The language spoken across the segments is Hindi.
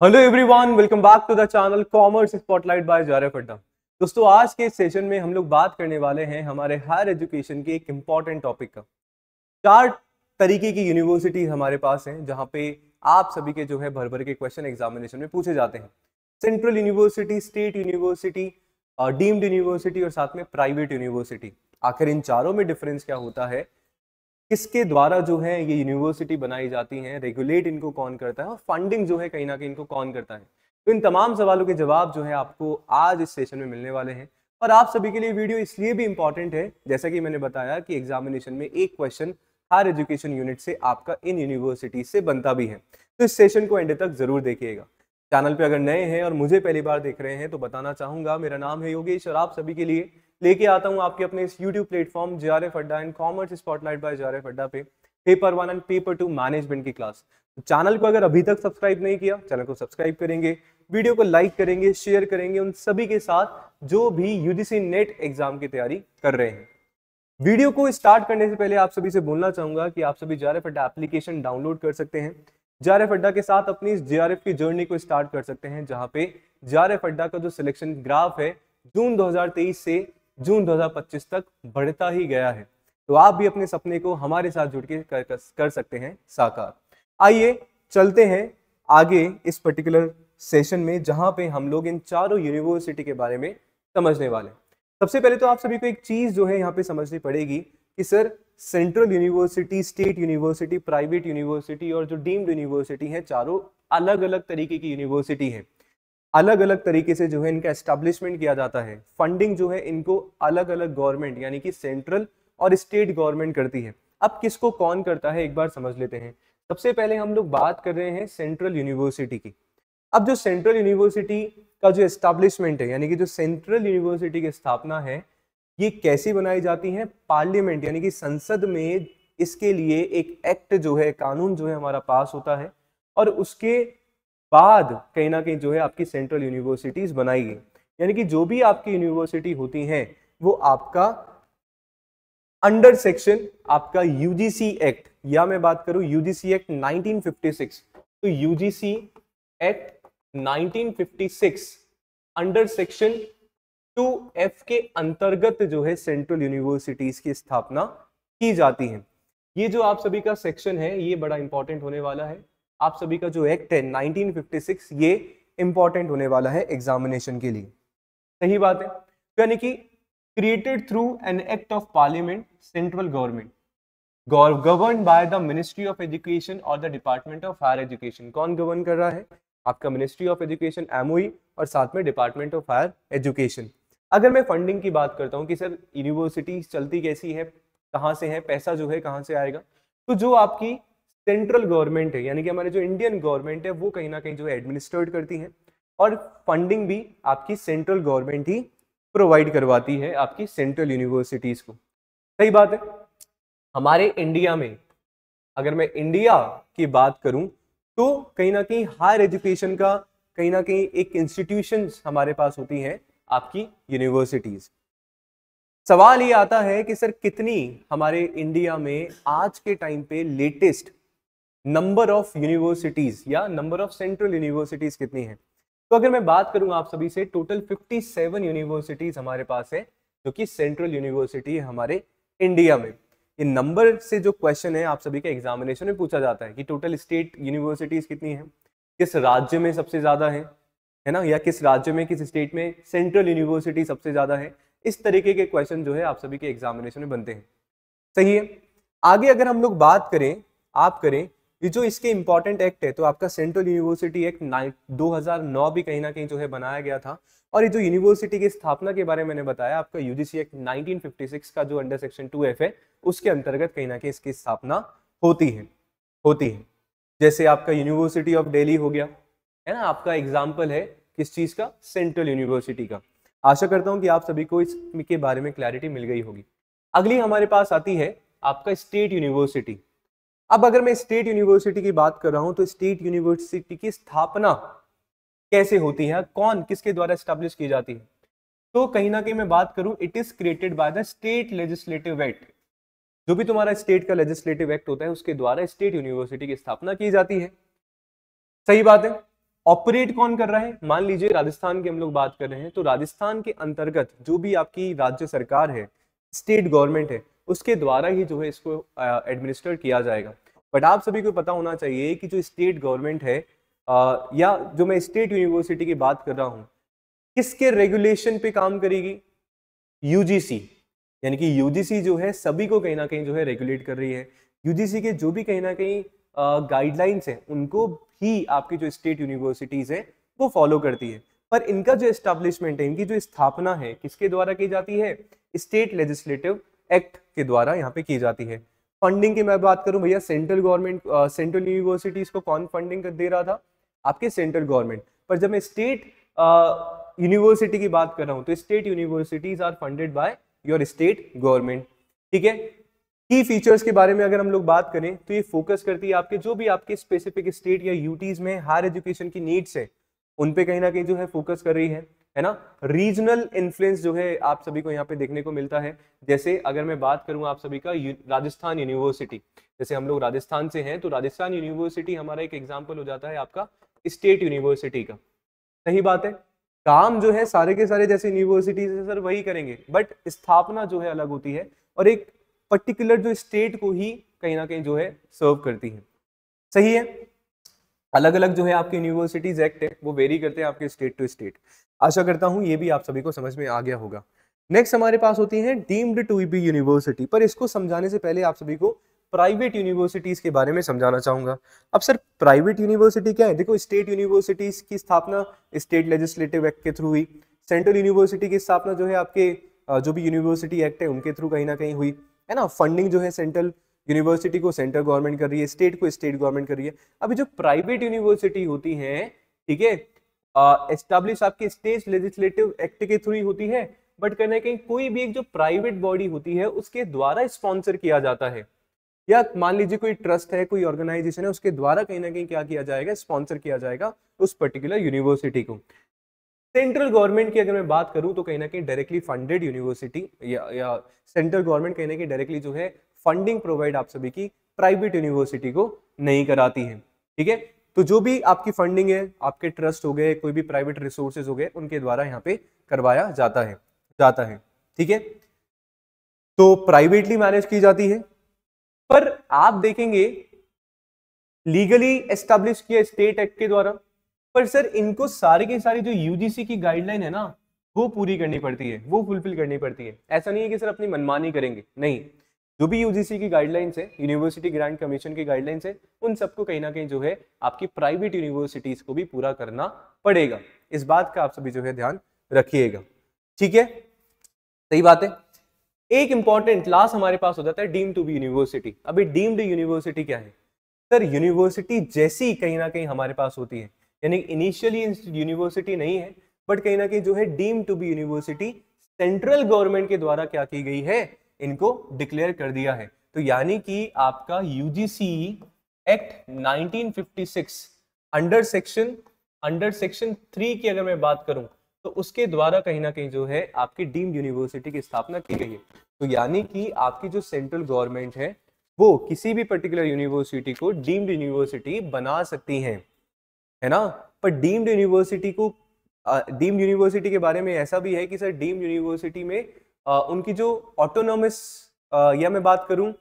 Hello everyone, welcome back to the channel commerce spotlight by जारेफ अड्डा। दोस्तों, आज के सेशन में हम लोग बात करने वाले हैं हमारे हायर एजुकेशन के एक इम्पॉर्टेंट टॉपिक का। चार तरीके की यूनिवर्सिटी हमारे पास हैं जहां पे आप सभी के जो है भर भर के क्वेश्चन एग्जामिनेशन में पूछे जाते हैं। Central university, state university, deemed university और साथ में प्राइवेट यूनिवर्सिटी। आखिर इन चारों में डिफरेंस क्या होता है, किसके द्वारा जो है ये यूनिवर्सिटी बनाई जाती हैं, रेगुलेट इनको कौन करता है और फंडिंग जो है कहीं ना कहीं इनको कौन करता है। तो इन तमाम सवालों के जवाब जो है आपको आज इस सेशन में मिलने वाले हैं। और आप सभी के लिए वीडियो इसलिए भी इंपॉर्टेंट है, जैसा कि मैंने बताया कि एग्जामिनेशन में एक क्वेश्चन हायर एजुकेशन यूनिट से आपका इन यूनिवर्सिटी से बनता भी है। तो इस सेशन को एंड तक जरूर देखिएगा। चैनल पे अगर नए हैं और मुझे पहली बार देख रहे हैं तो बताना चाहूंगा, मेरा नाम है योगेश और आप सभी के लिए लेके आता हूं आपके अपने इस YouTube platform JRF Adda and commerce spotlight by JRF Adda पे पेपर 1 एंड पेपर 2 मैनेजमेंट की क्लास। तो चैनल को अगर अभी तक सब्सक्राइब नहीं किया, चैनल को सब्सक्राइब करेंगे, वीडियो को लाइक करेंगे, शेयर करेंगे उन सभी के साथ जो भी यूजीसी नेट एग्जाम की तैयारी कर रहे हैं। वीडियो को स्टार्ट करने से पहले आप सभी से बोलना चाहूंगा कि आप सभी जेआरएफ अड्डा एप्लीकेशन डाउनलोड कर सकते हैं। जेआरएफ अड्डा के साथ अपनी इस जेआरएफ की जर्नी को स्टार्ट कर सकते हैं, जहां पे जेआरएफ अड्डा का जो सिलेक्शन ग्राफ है जून 2023 से जून 2025 तक बढ़ता ही गया है। तो आप भी अपने सपने को हमारे साथ जुड़ के कर सकते हैं साकार। आइए चलते हैं आगे इस पर्टिकुलर सेशन में, जहां पे हम लोग इन चारों यूनिवर्सिटी के बारे में समझने वाले हैं। सबसे पहले तो आप सभी को एक चीज जो है यहाँ पे समझनी पड़ेगी कि sir central university, state university, private university और जो डीम्ड यूनिवर्सिटी है, चारों अलग अलग तरीके की यूनिवर्सिटी है। अलग अलग तरीके से जो है इनका एस्टेब्लिशमेंट किया जाता है। फंडिंग जो है इनको अलग अलग गवर्नमेंट यानी कि सेंट्रल और स्टेट गवर्नमेंट करती है। अब किसको कौन करता है एक बार समझ लेते हैं। सबसे पहले हम लोग बात कर रहे हैं सेंट्रल यूनिवर्सिटी की। अब जो सेंट्रल यूनिवर्सिटी का जो एस्टेब्लिशमेंट है, यानी कि जो सेंट्रल यूनिवर्सिटी की स्थापना है, ये कैसी बनाई जाती है? पार्लियामेंट यानी कि संसद में इसके लिए एक एक्ट जो है, कानून जो है हमारा पास होता है और उसके बाद कहीं ना कहीं जो है आपकी सेंट्रल यूनिवर्सिटीज बनाई गई। यानी कि जो भी आपकी यूनिवर्सिटी होती हैं वो आपका अंडर सेक्शन आपका यूजीसी एक्ट, या मैं बात करूं यूजीसी एक्ट 1956, तो UGC act 1956 under section 2F के अंतर्गत जो है सेंट्रल यूनिवर्सिटीज की स्थापना की जाती है। ये जो आप सभी का सेक्शन है ये बड़ा इंपॉर्टेंट होने वाला है। आप सभी का जो एक्ट है 1956 ये इंपॉर्टेंट होने वाला है एग्जामिनेशन के लिए। सही बात है। तो यानी कि created through an act of parliament, central government, govern by the ministry of education और the department of higher education. कौन गवर्न कर रहा है? आपका मिनिस्ट्री ऑफ एजुकेशन एमओई और साथ में डिपार्टमेंट ऑफ हायर एजुकेशन। अगर मैं फंडिंग की बात करता हूं कि सर यूनिवर्सिटी चलती कैसी है, कहां से है, पैसा जो है कहां से आएगा, तो जो आपकी सेंट्रल गवर्नमेंट है यानी कि हमारे जो इंडियन गवर्नमेंट है वो कहीं ना कहीं जो है एडमिनिस्ट्रेट करती है और फंडिंग भी आपकी सेंट्रल गवर्नमेंट ही प्रोवाइड करवाती है आपकी सेंट्रल यूनिवर्सिटीज को। सही बात है। हमारे इंडिया में अगर मैं इंडिया की बात करूं तो कहीं ना कहीं हायर एजुकेशन का कहीं ना कहीं एक इंस्टीट्यूशंस हमारे पास होती हैं आपकी यूनिवर्सिटीज। सवाल ये आता है कि सर कितनी हमारे इंडिया में आज के टाइम पे लेटेस्ट नंबर ऑफ यूनिवर्सिटीज या नंबर ऑफ सेंट्रल यूनिवर्सिटीज कितनी है? तो अगर मैं बात करूं आप सभी से, टोटल 57 यूनिवर्सिटीज हमारे पास है जो कि सेंट्रल यूनिवर्सिटी है हमारे इंडिया में। ये नंबर से जो क्वेश्चन है आप सभी के एग्जामिनेशन में पूछा जाता है कि टोटल स्टेट यूनिवर्सिटीज कितनी है, किस राज्य में सबसे ज्यादा है ना, या किस राज्य में, किस स्टेट में सेंट्रल यूनिवर्सिटी सबसे ज्यादा है। इस तरीके के क्वेश्चन जो है आप सभी के एग्जामिनेशन में बनते हैं। सही है। आगे अगर हम लोग बात करें, आप करें, ये जो इसके इंपॉर्टेंट एक्ट है तो आपका सेंट्रल यूनिवर्सिटी एक्ट 2009 भी कहीं ना कहीं जो है बनाया गया था। और ये जो यूनिवर्सिटी की स्थापना के बारे में मैंने बताया, आपका यूजीसी एक्ट 1956 का जो अंडर सेक्शन 2F है उसके अंतर्गत कहीं ना कहीं इसकी स्थापना होती है। जैसे आपका यूनिवर्सिटी ऑफ दिल्ली हो गया, है ना, आपका एग्जाम्पल है किस चीज का? सेंट्रल यूनिवर्सिटी का। आशा करता हूं कि आप सभी को इसके बारे में क्लैरिटी मिल गई होगी। अगली हमारे पास आती है आपका स्टेट यूनिवर्सिटी। अब अगर मैं स्टेट यूनिवर्सिटी की बात कर रहा हूं तो स्टेट यूनिवर्सिटी की स्थापना कैसे होती है, कौन किसके द्वारा एस्टैब्लिश की जाती है? तो कहीं ना कहीं मैं बात करूं, it is created by the state legislative act. जो भी तुम्हारा स्टेट का लेजिस्लेटिव एक्ट होता है उसके द्वारा स्टेट यूनिवर्सिटी की स्थापना की जाती है। सही बात है। ऑपरेट कौन कर रहा है? मान लीजिए राजस्थान की हम लोग बात कर रहे हैं, तो राजस्थान के अंतर्गत जो भी आपकी राज्य सरकार है, स्टेट गवर्नमेंट है, उसके द्वारा ही जो है इसको एडमिनिस्टर किया जाएगा। बट आप सभी को पता होना चाहिए कि जो स्टेट गवर्नमेंट है या जो मैं स्टेट यूनिवर्सिटी की बात कर रहा हूं, किसके रेगुलेशन पे काम करेगी? यूजीसी, यानी कि यूजीसी जो है सभी को कहीं ना कहीं जो है रेगुलेट कर रही है। यूजीसी के जो भी कहीं ना कहीं गाइडलाइंस है उनको ही आपकी जो स्टेट यूनिवर्सिटीज है वो फॉलो करती है। पर इनका जो एस्टैब्लिशमेंट है, इनकी जो स्थापना है, किसके द्वारा की जाती है? स्टेट लेजिस्लेटिव एक्ट के द्वारा यहाँ पे की जाती है। फंडिंग की मैं बात करूं भैया, सेंट्रल गवर्नमेंट सेंट्रल यूनिवर्सिटीज को कौन फंडिंग दे रहा था? आपके सेंट्रल गवर्नमेंट। पर जब मैं स्टेट यूनिवर्सिटी की बात कर रहा हूं तो state universities are funded by your state government. ठीक है। की फीचर्स के बारे में अगर हम लोग बात करें तो ये फोकस करती है आपके जो भी आपके स्पेसिफिक स्टेट या यूटीज में हायर एजुकेशन की नीड्स है उन पे कहीं ना कहीं जो है फोकस कर रही है ना। रीजनल इन्फ्लुएंस जो है आप सभी को यहाँ पे देखने को मिलता है। जैसे अगर मैं बात करूं आप सभी का राजस्थान यूनिवर्सिटी, जैसे हम लोग राजस्थान से हैं तो राजस्थान यूनिवर्सिटी हमारा एक एग्जाम्पल हो जाता है आपका स्टेट यूनिवर्सिटी का। सही बात है। काम जो है सारे के सारे जैसे यूनिवर्सिटीज है सर वही करेंगे, बट स्थापना जो है अलग होती है और एक पर्टिकुलर जो स्टेट को ही कहीं ना कहीं जो है सर्व करती है। सही है। अलग अलग जो है आपके यूनिवर्सिटीज एक्ट है वो वेरी करते हैं आपके स्टेट टू स्टेट। आशा करता हूं ये भी आप सभी को समझ में आ गया होगा। नेक्स्ट हमारे पास होती है डीम्ड टू बी यूनिवर्सिटी। पर इसको समझाने से पहले आप सभी को प्राइवेट यूनिवर्सिटीज के बारे में समझाना चाहूंगा। अब सर प्राइवेट यूनिवर्सिटी क्या है? देखो, स्टेट यूनिवर्सिटीज की स्थापना स्टेट लेजिस्लेटिव एक्ट के थ्रू हुई। सेंट्रल यूनिवर्सिटी की स्थापना जो है आपके जो भी यूनिवर्सिटी एक्ट है उनके थ्रू कहीं ना कहीं हुई है ना। फंडिंग जो है सेंट्रल यूनिवर्सिटी को सेंट्रल गवर्नमेंट कर रही है, स्टेट को स्टेट गवर्नमेंट कर रही है। अभी जो प्राइवेट यूनिवर्सिटी होती है, ठीक है, एस्टैब्लिश आपके स्टेट लेजिस्लेटिव एक्ट के थ्रू ही होती है, बट कहीं ना कहीं कोई भी एक जो प्राइवेट बॉडी होती है उसके द्वारा स्पॉन्सर किया जाता है, या मान लीजिए कोई ट्रस्ट है, कोई ऑर्गेनाइजेशन है, उसके द्वारा कहीं ना कहीं क्या किया जाएगा? स्पॉन्सर किया जाएगा उस पर्टिकुलर यूनिवर्सिटी को। सेंट्रल गवर्नमेंट की अगर मैं बात करूं तो कहीं ना कहीं डायरेक्टली फंडेड यूनिवर्सिटी या सेंट्रल गवर्नमेंट कहीं ना कहीं डायरेक्टली जो है फंडिंग प्रोवाइड आप सभी की प्राइवेट यूनिवर्सिटी को नहीं कराती है। ठीक है। तो जो भी आपकी फंडिंग है, आपके ट्रस्ट हो गए, कोई भी प्राइवेट रिसोर्सेज हो गए, उनके द्वारा यहाँ पे करवाया जाता है। ठीक है। तो प्राइवेटली मैनेज की जाती है। पर आप देखेंगे लीगली एस्टैब्लिश किया स्टेट एक्ट के द्वारा, पर सर इनको सारे के सारे जो यूजीसी की गाइडलाइन है ना वो पूरी करनी पड़ती है, वो फुलफिल करनी पड़ती है। ऐसा नहीं है कि सर अपनी मनमानी करेंगे, नहीं। जो भी यूजीसी की गाइडलाइंस है, यूनिवर्सिटी ग्रांट कमीशन की गाइडलाइंस है, उन सबको कहीं ना कहीं जो है आपकी प्राइवेट यूनिवर्सिटीज को भी पूरा करना पड़ेगा। इस बात का आप सभी जो है ध्यान रखिएगा। ठीक है, सही बात है। एक इंपॉर्टेंट क्लास हमारे पास हो जाता है डीम्ड टू बी यूनिवर्सिटी। अभी डीम्ड यूनिवर्सिटी क्या है? सर यूनिवर्सिटी जैसी कहीं ना कहीं हमारे पास होती है, यानी इनिशियली यूनिवर्सिटी नहीं है, बट कहीं ना कहीं जो है deemed to be university central government के द्वारा क्या की गई है? इनको डिक्लेयर कर दिया है। तो यानी कि आपका यूजीसी एक्ट 1956 अंडर सेक्शन 3 की अगर मैं बात करूं तो उसके द्वारा कहीं ना कहीं जो है आपकी डीम्ड यूनिवर्सिटी की स्थापना की गई है। तो यानी कि आपकी जो सेंट्रल गवर्नमेंट है वो किसी भी पर्टिकुलर यूनिवर्सिटी को डीम्ड यूनिवर्सिटी बना सकती है ना। पर डीम्ड यूनिवर्सिटी को डीम्ड यूनिवर्सिटी के बारे में ऐसा भी है कि सर डीम्ड यूनिवर्सिटी में उनकी जो ऑटोनॉमस या मैं बात करूं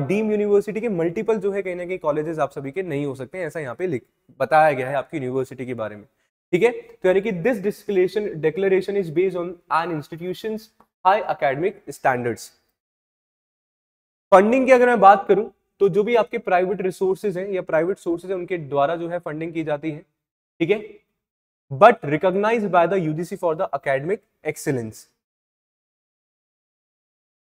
डीम्ड यूनिवर्सिटी के मल्टीपल जो है कहीं ना कहीं कॉलेजेस आप सभी के नहीं हो सकते हैं, ऐसा यहाँ पे बताया गया है आपकी यूनिवर्सिटी के बारे में। ठीक है। तो यानी कि this declaration is based on an institutions high academic standards. Funding की अगर मैं बात करूं तो जो भी आपके प्राइवेट रिसोर्सेज हैं या प्राइवेट सोर्सेज हैं उनके द्वारा जो है फंडिंग की जाती है। ठीक है। But recognised by the UGC for the academic excellence.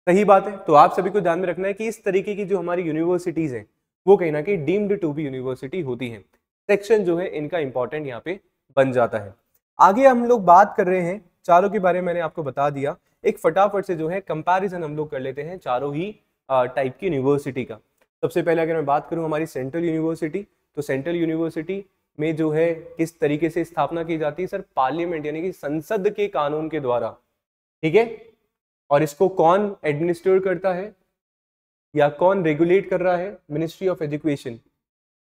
सही बात है। तो आप सभी को ध्यान में रखना है कि इस तरीके की जो हमारी यूनिवर्सिटीज हैं वो कहीं ना कहीं डीम्ड टू बी यूनिवर्सिटी होती हैं। सेक्शन जो है इनका इंपॉर्टेंट यहाँ पे बन जाता है। आगे हम लोग बात कर रहे हैं चारों के बारे में, मैंने आपको बता दिया। एक फटाफट से जो है कंपैरिजन हम लोग कर लेते हैं चारों ही टाइप की यूनिवर्सिटी का। सबसे पहले अगर मैं बात करूं हमारी सेंट्रल यूनिवर्सिटी, तो सेंट्रल यूनिवर्सिटी में जो है किस तरीके से स्थापना की जाती है? सर पार्लियामेंट यानी कि संसद के कानून के द्वारा। ठीक है। और इसको कौन एडमिनिस्टर करता है या कौन रेगुलेट कर रहा है? Ministry of education.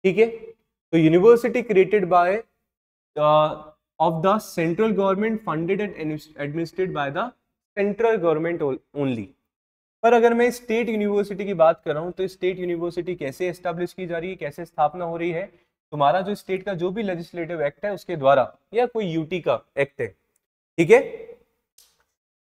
ठीक है। तो university created by of the central government funded and administrated by the central government only. पर अगर मैं स्टेट यूनिवर्सिटी की बात कर रहा हूँ तो स्टेट यूनिवर्सिटी कैसे एस्टेब्लिश की जा रही है, कैसे स्थापना हो रही है? तुम्हारा जो स्टेट का जो भी लेजिस्लेटिव एक्ट है उसके द्वारा, या कोई यूटी का एक्ट है, ठीक है।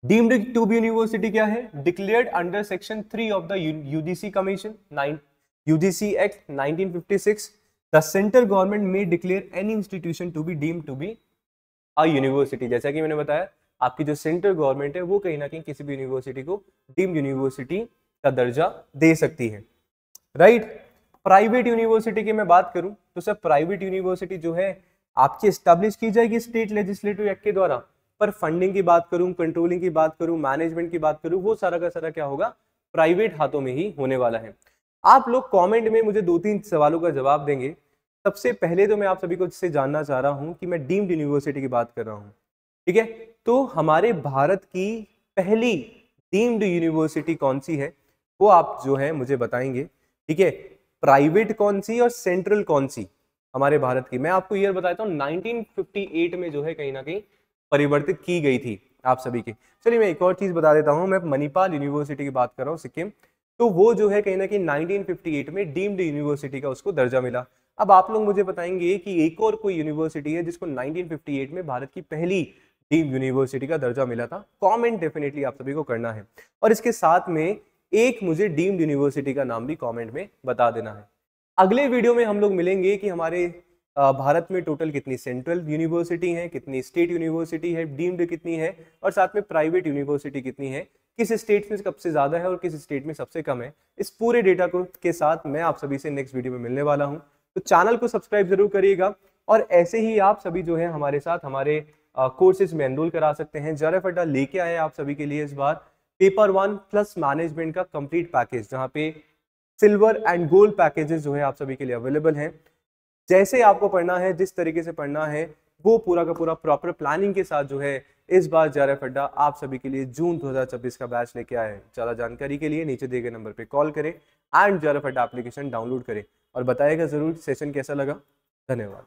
डीम्ड टू बी यूनिवर्सिटी क्या है? Declared under section 3 of the UGC commission UGC act 1956। The central government may declare any institution to be deemed to be a university. जैसा कि मैंने बताया, आपकी जो सेंट्रल गवर्नमेंट है वो कहीं ना कहीं किसी भी यूनिवर्सिटी को डीम्ड यूनिवर्सिटी का दर्जा दे सकती है, राइट। प्राइवेट यूनिवर्सिटी की मैं बात करूं तो सर प्राइवेट यूनिवर्सिटी जो है आपकी एस्टेब्लिश की जाएगी स्टेट लेजिस्लेटिव एक्ट के द्वारा, पर फंडिंग की बात करूं, कंट्रोलिंग की बात करूं, मैनेजमेंट की बात करूं, वो सारा का सारा क्या होगा? प्राइवेट हाथों में ही होने वाला है। आप लोग कमेंट में मुझे 2-3 सवालों का जवाब देंगे। सबसे पहले तो मैं आप सभी को इससे जानना चाह रहा हूं कि मैं डीम्ड यूनिवर्सिटी की बात कर रहा हूं, ठीक है। तो हमारे भारत की पहली डीम्ड यूनिवर्सिटी कौन सी है, वो आप जो है मुझे बताएंगे, ठीक है। प्राइवेट कौन सी और सेंट्रल कौन सी हमारे भारत की? मैं आपको ईयर बताता हूँ, 1958 में जो है कहीं ना कहीं परिवर्तित की गई थी आप सभी की। चलिए मैं एक और चीज बता देता हूँ, मैं मणिपाल यूनिवर्सिटी की बात कर रहा हूँ, सिक्किम। तो वो जो है कहीं ना कहीं 1958 में डीम्ड यूनिवर्सिटी का उसको दर्जा मिला। अब आप लोग मुझे बताएंगे कि एक और कोई यूनिवर्सिटी है जिसको 1958 में भारत की पहली डीम्ड यूनिवर्सिटी का दर्जा मिला था। कमेंट डेफिनेटली आप सभी को करना है, और इसके साथ में एक मुझे डीम्ड यूनिवर्सिटी का नाम भी कमेंट में बता देना है। अगले वीडियो में हम लोग मिलेंगे कि हमारे भारत में टोटल कितनी सेंट्रल यूनिवर्सिटी है, कितनी स्टेट यूनिवर्सिटी है, डीम्ड कितनी है, और साथ में प्राइवेट यूनिवर्सिटी कितनी है, किस स्टेट में सबसे ज्यादा है और किस स्टेट में सबसे कम है। इस पूरे डेटा को के साथ मैं आप सभी से नेक्स्ट वीडियो में मिलने वाला हूं। तो चैनल को सब्सक्राइब जरूर करिएगा, और ऐसे ही आप सभी जो है हमारे साथ हमारे कोर्सेज में एनरोल करा सकते हैं। JRF अड्डा लेके आए आप सभी के लिए इस बार पेपर 1 प्लस मैनेजमेंट का कंप्लीट पैकेज, जहां पे सिल्वर एंड गोल्ड पैकेजेस जो है आप सभी के लिए अवेलेबल हैं। जैसे आपको पढ़ना है, जिस तरीके से पढ़ना है, वो पूरा का पूरा प्रॉपर प्लानिंग के साथ जो है इस बार JRF अड्डा आप सभी के लिए जून 2026 का बैच लेके आए हैं। ज्यादा जानकारी के लिए नीचे दिए गए नंबर पे कॉल करें एंड JRF अड्डा एप्लीकेशन डाउनलोड करें, और बताइएगा जरूर सेशन कैसा लगा। धन्यवाद।